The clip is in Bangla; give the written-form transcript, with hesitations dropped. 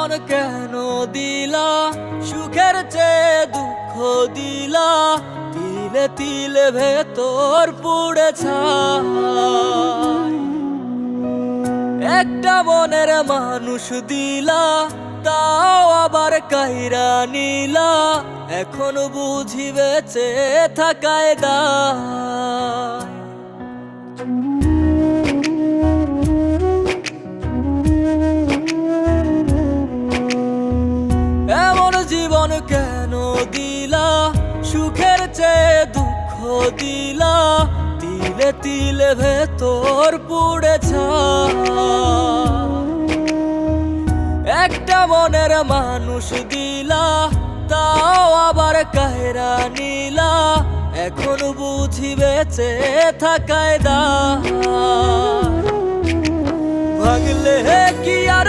জীবন কেন দিলা, সুখের চেয়ে দুঃখ দিলা, তিলে তিলে ভেতর পুড়ে ছাই। একটা মনের মানুষ দিলা, তাও আবার কাইরা নিলা, এখন বুঝি বেঁচে থাকায় দায়। এমন জীবন কেন দিলা, সুখের চেয়ে দুঃখ দিলা, তিলে তিলে ভেতর পুড়ে ছাই। একটা মনের মানুষ দিলা, তাও আবার কাহেরা নিলা, এখন বুঝি বেঁচে থাকায় দায়। ভাগলে কি আর